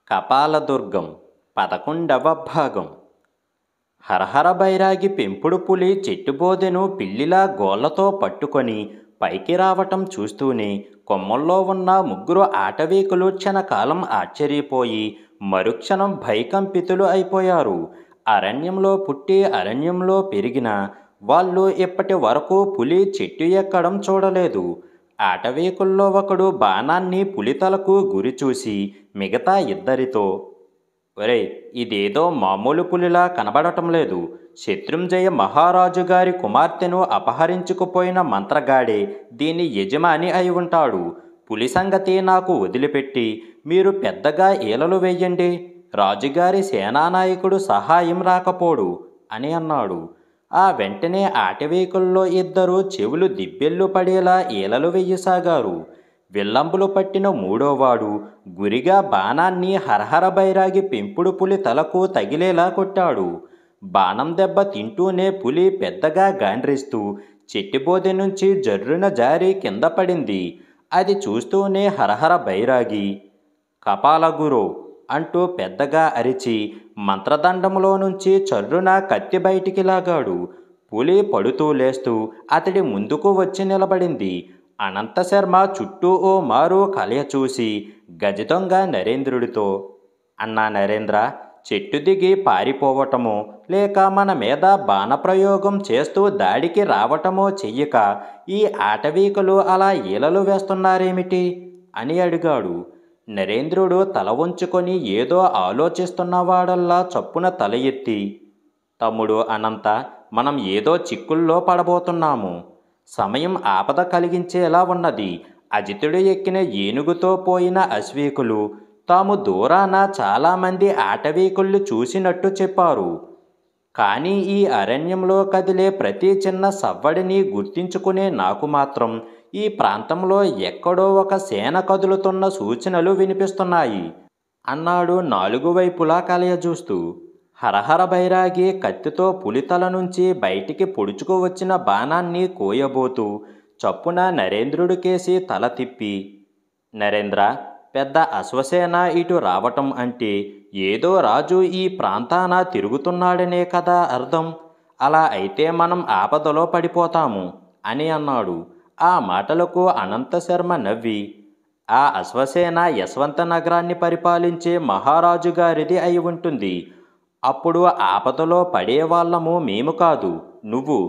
కపాలదుర్గం 11వ భాగం. హరహర బైరాగి పెంపుడు పులి చెట్టుబోదెను పిల్లిలా గోళ్లతో పట్టుకొని పైకి రావటం చూస్తూనే కొమ్మల్లో ఉన్న ముగ్గురు ఆటవీకులు క్షణకాలం ఆశ్చర్యపోయి మరుక్షణం భయకంపితులు అయిపోయారు. అరణ్యంలో పుట్టి అరణ్యంలో పెరిగిన వాళ్ళు ఇప్పటి వరకు పులి చెట్టు ఎక్కడం చూడలేదు. ఆటవీకుల్లో ఒకడు బాణాన్ని పులితలకు గురిచూసి మిగతా ఇద్దరితో, ఒరేయ్, ఇదేదో మామూలు పులిలా కనబడటం లేదు. శత్రుంజయ మహారాజు గారి కుమార్తెను అపహరించుకుపోయిన మంత్రగాడే దీని యజమాని అయి ఉంటాడు. పులి సంగతి నాకు వదిలిపెట్టి మీరు పెద్దగా ఈలలు వెయ్యండి. రాజుగారి సేనానాయకుడు సహాయం రాకపోడు అని అన్నాడు. ఆ వెంటనే ఆటవీకుల్లో ఇద్దరు చెవులు దిబ్బెళ్ళు పడేలా ఈలలు వెయ్యసాగారు. విల్లంబులు పట్టిన మూడోవాడు గురిగా బాణాన్ని హరహర బైరాగి పెంపుడు పులి తలకు తగిలేలా కొట్టాడు. బాణం దెబ్బ తింటూనే పులి పెద్దగా గాండ్రిస్తూ చెట్టుబోదె నుంచి జర్రున జారి కింద పడింది. అది చూస్తూనే హరహర బైరాగి, కపాలగురో అంటూ పెద్దగా అరిచి మంత్రదండంలో నుంచి చర్రున కత్తి బయటికి లాగాడు. పులి పడుతూ లేస్తూ అతడి ముందుకు వచ్చి నిలబడింది. అనంతశర్మ చుట్టూ ఓ మారు కలయ చూసి గజదొంగ నరేంద్రుడితో, అన్నా నరేంద్ర, చెట్టు దిగి పారిపోవటమో లేక మన మీద బాణప్రయోగం చేస్తూ దాడికి రావటమో చెయ్యక ఈ ఆటవీకులు అలా ఈలలు వేస్తున్నారేమిటి అని అడిగాడు. నరేంద్రుడు తల వంచుకొని ఏదో ఆలోచిస్తున్నవాడల్లా చప్పున తల ఎత్తి, తమ్ముడు అనంత, మనం ఏదో చిక్కుల్లో పడబోతున్నాము. సమయం ఆపద కలిగించేలా ఉన్నది. అజితుడు ఎక్కిన ఏనుగుతో పోయిన అశ్వీకులు తాము దూరాన చాలామంది ఆటవీకుళ్ళు చూసినట్టు చెప్పారు. కానీ ఈ అరణ్యంలో కదిలే ప్రతి చిన్న సవ్వడిని గుర్తించుకునే నాకు మాత్రం ఈ ప్రాంతంలో ఎక్కడో ఒక సేన కదులుతున్న సూచనలు వినిపిస్తున్నాయి అన్నాడు నాలుగు వైపులా కలయజూస్తూ. హరహర బైరాగి కత్తితో పులితల నుంచి బయటికి పొడుచుకు వచ్చిన బాణాన్ని కోయబోతూ చప్పున నరేంద్రుడికేసి తల తిప్పి, నరేంద్ర, పెద్ద అశ్వసేన ఇటు రావటం అంటే ఏదో రాజు ఈ ప్రాంతాన తిరుగుతున్నాడనే కదా అర్థం. అలా అయితే మనం ఆపదలో పడిపోతాము అని అన్నాడు. ఆ మాటలకు అనంతశర్మ నవ్వి, ఆ అశ్వసేన యశ్వంత నగరాన్ని పరిపాలించే మహారాజు గారిది అయి ఉంటుంది. అప్పుడు ఆపదలో పడేవాళ్ళము మేము కాదు, నువ్వు.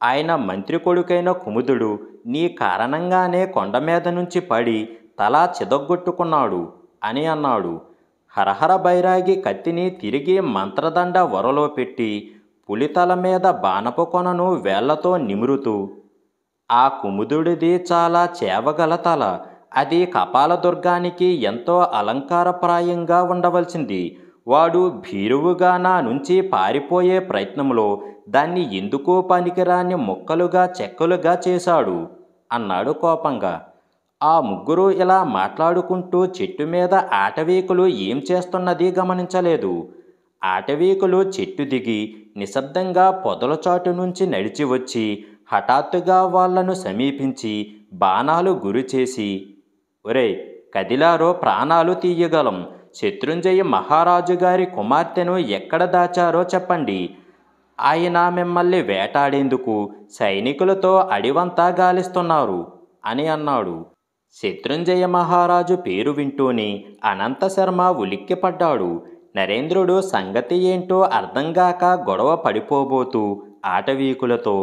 ఆయన మంత్రి కొడుకైన కుముదుడు నీ కారణంగానే కొండ మీద నుంచి పడి తల చిదగ్గొట్టుకున్నాడు అని అన్నాడు. హరహర బైరాగి కత్తిని తిరిగి మంత్రదండ వరలో పెట్టి పులితల మీద బాణపు కొనను వేళ్లతో నిమురుతూ, ఆ కుముదుడిది చాలా చేవగల తల. అది కపాలదుర్గానికి ఎంతో అలంకారప్రాయంగా ఉండవలసింది. వాడు భీరువుగా నా నుంచి పారిపోయే ప్రయత్నంలో దాన్ని ఎందుకో పనికిరాని ముక్కలుగా చెక్కలుగా చేశాడు అన్నాడు కోపంగా. ఆ ముగ్గురు ఇలా మాట్లాడుకుంటూ చెట్టు మీద ఆటవీకులు ఏం చేస్తున్నది గమనించలేదు. ఆటవీకులు చెట్టు దిగి నిశ్శబ్దంగా పొదల చాటు నుంచి నడిచి వచ్చి హఠాత్తుగా వాళ్లను సమీపించి బాణాలు గురిచేసి, ఒరేయ్, కదిలారో ప్రాణాలు తీయగలం. శత్రుంజయ మహారాజు గారి కుమార్తెను ఎక్కడ దాచారో చెప్పండి. ఆయన మిమ్మల్ని వేటాడేందుకు సైనికులతో అడివంతా గాలిస్తున్నారు అని అన్నాడు. శత్రుంజయ మహారాజు పేరు వింటూనే అనంతశర్మ ఉలిక్కిపడ్డాడు. నరేంద్రుడు సంగతి ఏంటో అర్థంగాక గొడవ పడిపోబోతూ ఆటవీకులతో,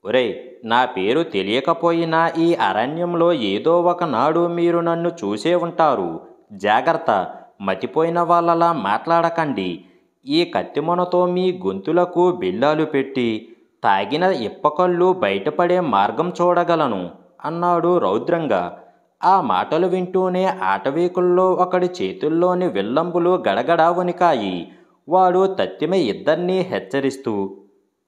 ఒరేయ్, నా పేరు తెలియకపోయినా ఈ అరణ్యంలో ఏదో ఒకనాడు మీరు నన్ను చూసే ఉంటారు. జాగ్రత్త, మతిపోయిన వాళ్ళలా మాట్లాడకండి. ఈ కత్తిమొనతో మీ గొంతులకు బిళ్ళాలు పెట్టి తాగిన ఇప్పకళ్ళు బయటపడే మార్గం చూడగలను అన్నాడు రౌద్రంగా. ఆ మాటలు వింటూనే ఆటవీకుల్లో ఒకడి చేతుల్లోని విల్లంబులు గడగడా వణికాయి. వాడు తత్తిమ ఇద్దరినీ హెచ్చరిస్తూ,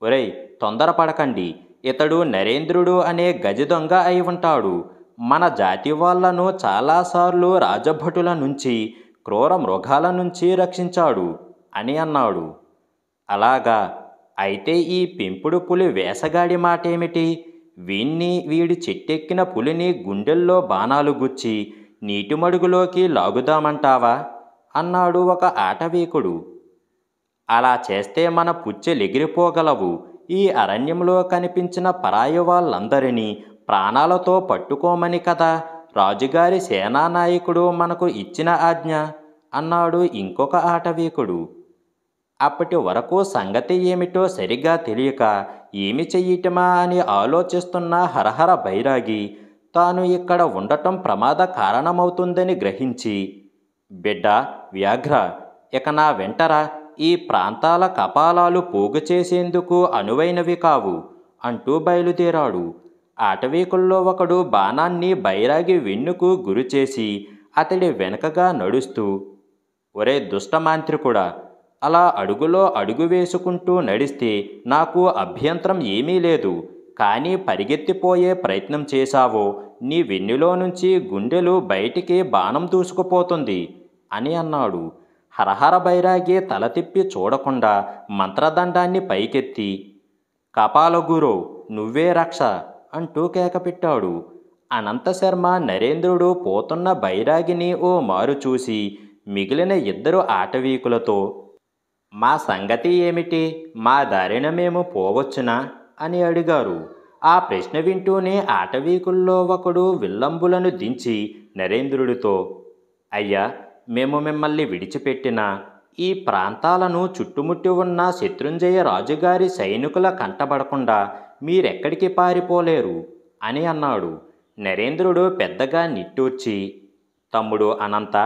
ఒరేయ్, తొందరపడకండి. ఇతడు నరేంద్రుడు అనే గజదొంగ అయి ఉంటాడు. మన జాతి వాళ్లను చాలాసార్లు రాజభటుల నుంచి క్రూర మృగాల నుంచి రక్షించాడు అని అన్నాడు. అలాగా, అయితే ఈ పెంపుడు పులి వేసగాడి మాటేమిటి? వీడి చెట్టెక్కిన పులిని గుండెల్లో బాణాలు గుచ్చి నీటిమడుగులోకి లాగుదామంటావా అన్నాడు ఒక ఆటవీకుడు. అలా చేస్తే మన పుచ్చెలెగిరిపోగలవు. ఈ అరణ్యంలో కనిపించిన పరాయి వాళ్ళందరినీ ప్రాణాలతో పట్టుకోమని కదా రాజుగారి సేనానాయకుడు మనకు ఇచ్చిన ఆజ్ఞ అన్నాడు ఇంకొక ఆటవీకుడు. అప్పటి వరకు సంగతి ఏమిటో సరిగా తెలియక ఏమి చెయ్యటమా అని ఆలోచిస్తున్న హరహర బైరాగి తాను ఇక్కడ ఉండటం ప్రమాద కారణమవుతుందని గ్రహించి, బిడ్డ వ్యాఘ్ర, ఇక నా వెంటరా, ఈ ప్రాంతాల కపాలాలు పోగు చేసేందుకు అనువైనవి కావు అంటూ బయలుదేరాడు. ఆటవీకుల్లో ఒకడు బాణాన్ని బైరాగి వెన్నుకు గురిచేసి అతడి వెనకగా నడుస్తూ, ఒరే దుష్టమాంత్రికుడా, అలా అడుగులో అడుగు వేసుకుంటూ నడిస్తే నాకు అభ్యంతరం ఏమీ లేదు. కానీ పరిగెత్తిపోయే ప్రయత్నం చేశావో నీ వెన్నులో నుంచి గుండెలు బయటికి బాణం దూసుకుపోతుంది అని అన్నాడు. హరహర బైరాగి తల తిప్పి చూడకుండా మంత్రదండాన్ని పైకెత్తి, కపాలగురో, నువ్వే రక్ష అంటూ కేకపెట్టాడు. అనంతశర్మ నరేంద్రుడు పోతున్న బైరాగిని ఓ మారు చూసి మిగిలిన ఇద్దరు ఆటవీకులతో, మా సంగతి ఏమిటి, మా దారిన మేము పోవచ్చునా అని అడిగారు. ఆ ప్రశ్న వింటూనే ఆటవీకుల్లో ఒకడు విల్లంబులను దించి నరేంద్రుడితో, అయ్యా, మేము మిమ్మల్ని విడిచిపెట్టిన ఈ ప్రాంతాలను చుట్టుముట్టి ఉన్న శత్రుంజయ రాజుగారి సైనికుల కంటబడకుండా మీరెక్కడికి పారిపోలేరు అని అన్నాడు. నరేంద్రుడు పెద్దగా నిట్టూర్చి, తమ్ముడు అనంత,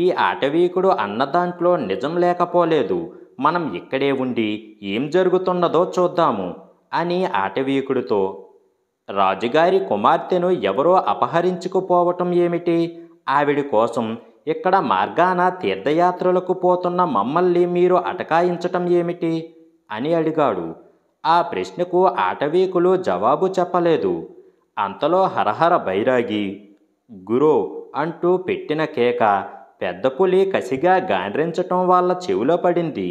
ఈ ఆటవీకుడు అన్న దాంట్లో నిజం లేకపోలేదు. మనం ఇక్కడే ఉండి ఏం జరుగుతున్నదో చూద్దాము అని ఆటవీకుడితో, రాజుగారి కుమార్తెను ఎవరో అపహరించుకుపోవటం ఏమిటి? ఆవిడి కోసం ఇక్కడ మార్గాన తీర్థయాత్రలకు పోతున్న మమ్మల్ని మీరు అటకాయించటం ఏమిటి అని అడిగాడు. ఆ ప్రశ్నకు ఆటవీకులు జవాబు చెప్పలేదు. అంతలో హరహర బైరాగి గురో అంటూ పెట్టిన కేక పెద్ద పులి కసిగా గాండ్రించటం వాళ్ళ చెవిలో పడింది.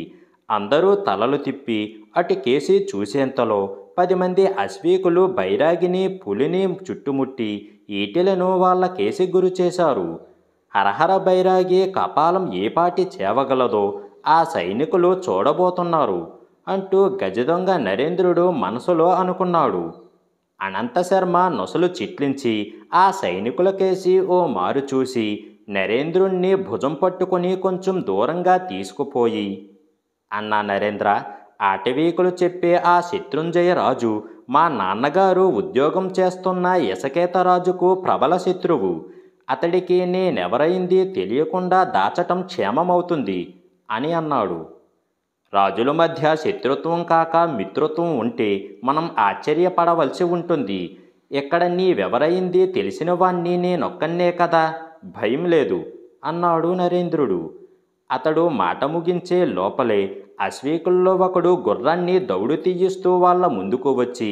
అందరూ తలలు తిప్పి అటుకేసి చూసేంతలో 10 మంది అశ్వీకులు బైరాగిని పులిని చుట్టుముట్టి ఈటెలను వాళ్ళ కేసి గురి చేశారు. హరహర బైరాగి కపాలం ఏపాటి చేవగలదో ఆ సైనికులు చూడబోతున్నారు అంటూ గజదొంగ నరేంద్రుడు మనసులో అనుకున్నాడు. అనంతశర్మ నొసలు చిట్లించి ఆ సైనికులకేసి ఓ మారు చూసి నరేంద్రుణ్ణి భుజం పట్టుకుని కొంచెం దూరంగా తీసుకుపోయి, అన్నా నరేంద్ర, ఆటవీకులు చెప్పే ఆ శత్రుంజయ రాజు మా నాన్నగారు ఉద్యోగం చేస్తున్న యశకేతరాజుకు ప్రబల శత్రువు. అతడికి నేనెవరైంది తెలియకుండా దాచటం క్షేమమవుతుంది అని అన్నాడు. రాజుల మధ్య శత్రుత్వం కాక మిత్రత్వం ఉంటే మనం ఆశ్చర్యపడవలసి ఉంటుంది. ఇక్కడ నీవెవరైంది తెలిసిన వాణ్ణి నేనొక్కనే కదా, భయం లేదు అన్నాడు నరేంద్రుడు. అతడు మాట ముగించే లోపలే అశ్వీకుల్లో ఒకడు గుర్రాన్ని దౌడు తీయిస్తూ వాళ్ళ ముందుకు వచ్చి,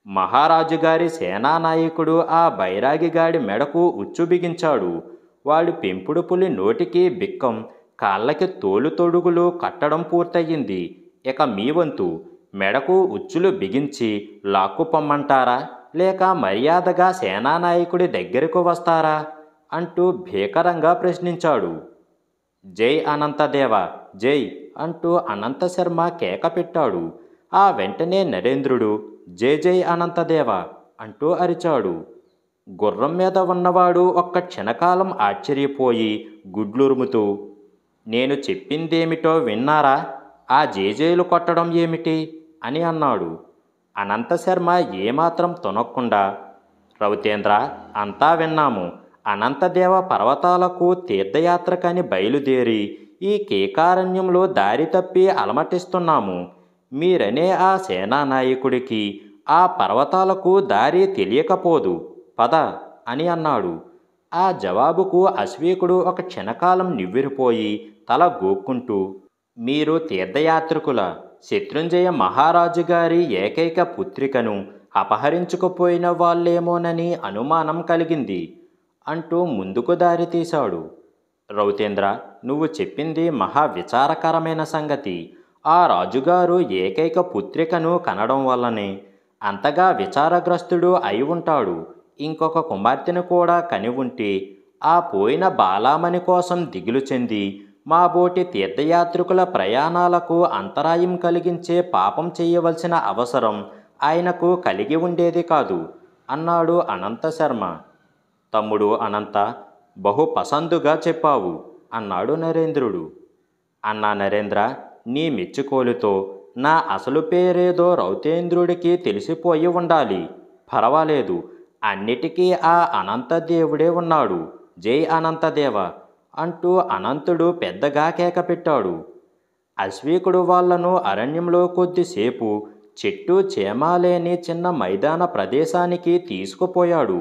మహారాజుగారి సేనానాయకుడు ఆ బైరాగిగాడి మెడకు ఉచ్చు బిగించాడు. వాడి పెంపుడు పులి నోటికి బిక్కం, కాళ్ళకి తోలు తొడుగులు కట్టడం పూర్తయింది. ఇక మీ వంతు, మెడకు ఉచ్చులు బిగించి లాక్కుపొమ్మంటారా, లేక మర్యాదగా సేనానాయకుడి దగ్గరకు వస్తారా అంటూ భీకరంగా ప్రశ్నించాడు. జై అనంతదేవ, జై అంటూ అనంతశర్మ కేక పెట్టాడు. ఆ వెంటనే నరేంద్రుడు జై జై అనంతదేవ అంటూ అరిచాడు. గుర్రం మీద ఉన్నవాడు ఒక్క క్షణకాలం ఆశ్చర్యపోయి గుడ్లురుముతూ, నేను చెప్పిందేమిటో విన్నారా? ఆ జేజేలు కొట్టడం ఏమిటి అని అన్నాడు. అనంతశర్మ ఏమాత్రం తొనక్కుండా, రవితేంద్ర, అంతా విన్నాము. అనంతదేవ పర్వతాలకు తీర్థయాత్రకని బయలుదేరి ఈ కేకారణ్యంలో దారి తప్పి అలమటిస్తున్నాము. మీరనే ఆ సేనానాయకుడికి ఆ పర్వతాలకు దారి తెలియకపోదు, పద అని అన్నాడు. ఆ జవాబుకు అశ్వీకుడు ఒక క్షణకాలం నివ్వెరపోయి తల గోక్కుంటూ, మీరు తీర్థయాత్రికుల, శత్రుంజయ మహారాజు గారి ఏకైక పుత్రికను అపహరించుకుపోయిన వాళ్ళేమోనని అనుమానం కలిగింది అంటూ ముందుకు దారి తీశాడు. రౌతేంద్ర, నువ్వు చెప్పింది మహా విచారకరమైన సంగతి. ఆ రాజుగారు ఏకైక పుత్రికను కనడం వల్లనే అంతగా విచారగ్రస్తుడు అయి ఉంటాడు. ఇంకొక కుమార్తెను కూడా కని ఉంటే ఆ పోయిన బాలామణి కోసం దిగులు చెంది మా బోటి తీర్థయాత్రికుల ప్రయాణాలకు అంతరాయం కలిగించే పాపం చేయవలసిన అవసరం ఆయనకు కలిగి ఉండేది కాదు అన్నాడు అనంత శర్మ. తమ్ముడు అనంత, బహు పసందుగా చెప్పావు అన్నాడు నరేంద్రుడు. అన్నా నరేంద్ర, నీ మెచ్చుకోలుతో నా అసలు పేరేదో రౌతేంద్రుడికి తెలిసిపోయి ఉండాలి. పర్వాలేదు, అన్నిటికీ ఆ అనంతదేవుడే ఉన్నాడు. జై అనంతదేవ అంటూ అనంతుడు పెద్దగా కేక పెట్టాడు. అశ్వీకుడు వాళ్లను అరణ్యంలో కొద్దిసేపు చెట్టు చేమాలేని చిన్న మైదాన ప్రదేశానికి తీసుకుపోయాడు.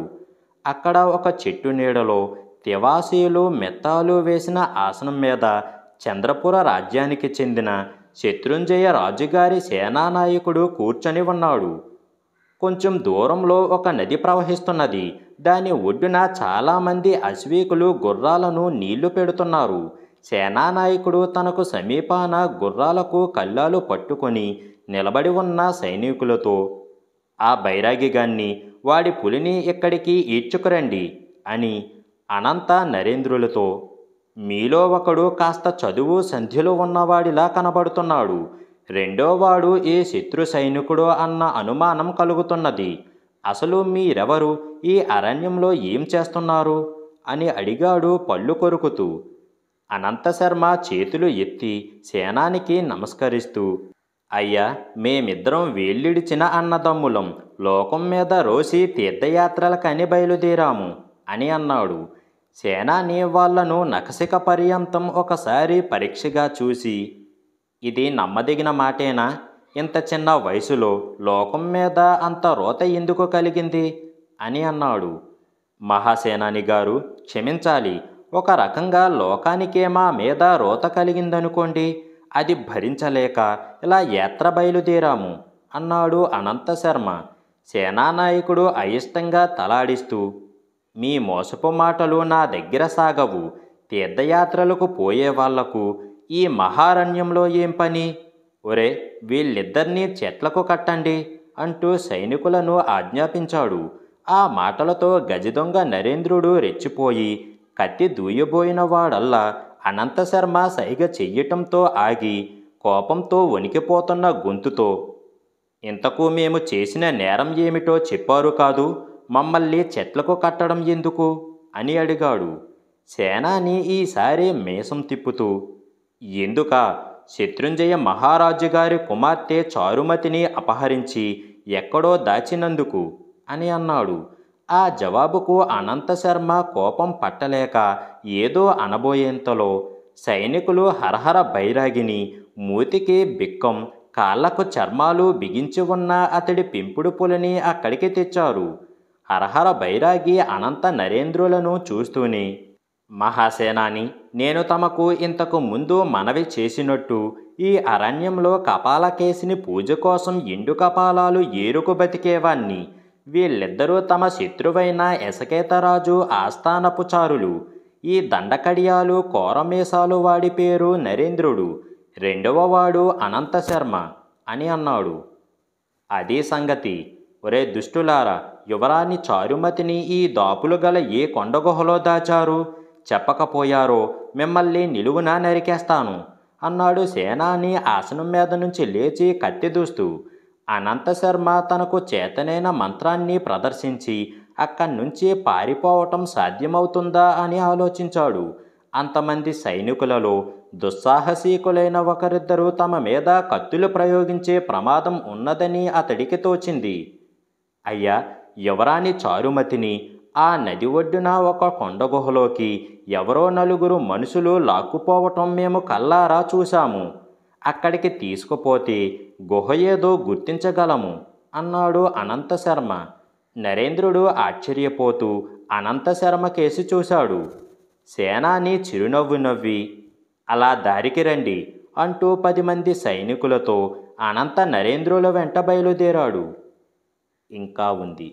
అక్కడ ఒక చెట్టు నీడలో తివాసీలు మెత్తాలు వేసిన ఆసనం మీద చంద్రపుర రాజ్యానికి చెందిన శత్రుంజయ రాజుగారి సేనానాయకుడు కూర్చొని ఉన్నాడు. కొంచెం దూరంలో ఒక నది ప్రవహిస్తున్నది. దాని ఒడ్డున చాలామంది అశ్వీకులు గుర్రాలను నీళ్లు పెడుతున్నారు. సేనానాయకుడు తనకు సమీపాన గుర్రాలకు కళ్ళాలు పట్టుకొని నిలబడి ఉన్న సైనికులతో, ఆ బైరాగిగాన్ని, వాడి పులిని ఇక్కడికి ఈడ్చుకురండి అని అనంత నరేంద్రులతో, మీలో ఒకడు కాస్త చదువు సంధ్యలు ఉన్నవాడిలా కనబడుతున్నాడు. రెండోవాడు ఏ శత్రు సైనికుడో అన్న అనుమానం కలుగుతున్నది. అసలు మీరెవరు? ఈ అరణ్యంలో ఏం చేస్తున్నారు అని అడిగాడు పళ్ళు కొరుకుతూ. అనంతశర్మ చేతులు ఎత్తి సేనానికి నమస్కరిస్తూ, అయ్యా, మేమిద్దరం వేళ్ళిడిచిన అన్నదమ్ములం. లోకం మీద రోసి తీర్థయాత్రలకని బయలుదేరాము అని అన్నాడు. సేనాని వాళ్లను నఖశిఖ పర్యంతం ఒకసారి పరీక్షగా చూసి, ఇది నమ్మదగిన మాటేనా? ఇంత చిన్న వయసులో లోకం మీద అంత రోత ఎందుకు కలిగింది అని అన్నాడు. మహాసేనాని గారు, క్షమించాలి. ఒక రకంగా లోకానికే మా మీద రోత కలిగిందనుకోండి. అది భరించలేక ఇలా యాత్ర బయలుదేరాము అన్నాడు అనంతశర్మ. సేనానాయకుడు అయిష్టంగా తలాడిస్తూ, మీ మోసపు మాటలు నా దగ్గర సాగవు. తీర్థయాత్రలకు పోయే వాళ్లకు ఈ మహారణ్యంలో ఏం పని? ఒరే, వీళ్ళిద్దరినీ చెట్లకు కట్టండి అంటూ సైనికులను ఆజ్ఞాపించాడు. ఆ మాటలతో గజదొంగ నరేంద్రుడు రెచ్చిపోయి కత్తి దూయబోయిన వాడల్లా అనంతశర్మ సైగ చెయ్యటంతో ఆగి కోపంతో వణికిపోతున్న గొంతుతో, ఇంతకు మేము చేసిన నేరం ఏమిటో చెప్పారు కాదు, మమ్మల్ని చెట్లకు కట్టడం ఎందుకు అని అడిగాడు. సేనాని ఈసారి మీసం తిప్పుతూ, ఎందుకా? శత్రుంజయ మహారాజు గారి కుమార్తె చారుమతిని అపహరించి ఎక్కడో దాచినందుకు అని అన్నాడు. ఆ జవాబుకు అనంతశర్మ కోపం పట్టలేక ఏదో అనబోయేంతలో సైనికులు హరహర బైరాగిని, మూతికి బిక్కం, కాళ్లకు చర్మాలు బిగించి ఉన్న అతడి పెంపుడు పులిని అక్కడికి తెచ్చారు. హరహర బైరాగి అనంత నరేంద్రులను చూస్తూనే, మహాసేనాని, నేను తమకు ఇంతకు ముందు మనవి చేసినట్టు ఈ అరణ్యంలో కపాలకేసిని పూజ కోసం ఎండు కపాలాలు ఏరుకు బతికేవాణ్ణి. వీళ్ళిద్దరూ తమ శత్రువైన ఎసకేతరాజు ఆస్థానపు చారులు. ఈ దండకడియాలు కోరమేసాలు వాడి పేరు నరేంద్రుడు, రెండవ వాడు అనంతశర్మ అని అన్నాడు. అదే సంగతి. ఒరే దుష్టులారా, యువరాణి చారుమతిని ఈ దాపులు గల ఏ కొండగుహలో దాచారు? చెప్పకపోయారో మిమ్మల్ని నిలువునా నరికేస్తాను అన్నాడు సేనాని ఆసనం మీద నుంచి లేచి కత్తి దూస్తూ. అనంతశర్మ తనకు చేతనైన మంత్రాన్ని ప్రదర్శించి అక్కడి నుంచి పారిపోవటం సాధ్యమవుతుందా అని ఆలోచించాడు. అంతమంది సైనికులలో దుస్సాహసీకులైన ఒకరిద్దరు తమ మీద కత్తులు ప్రయోగించే ప్రమాదం ఉన్నదని అతడికి తోచింది. అయ్యా, యువరాణి చారుమతిని ఆ నది ఒడ్డున ఒక కొండగుహలోకి ఎవరో నలుగురు మనుషులు లాక్కుపోవటం మేము కల్లారా చూశాము. అక్కడికి తీసుకుపోతే గుహ ఏదో గుర్తించగలము అన్నాడు అనంతశర్మ. నరేంద్రుడు ఆశ్చర్యపోతూ అనంతశర్మ కేసి చూశాడు. సేనాని చిరునవ్వు నవ్వి, అలా దారికి రండి అంటూ 10 మంది సైనికులతో అనంత నరేంద్రుల వెంట బయలుదేరాడు. ఇంకా ఉంది.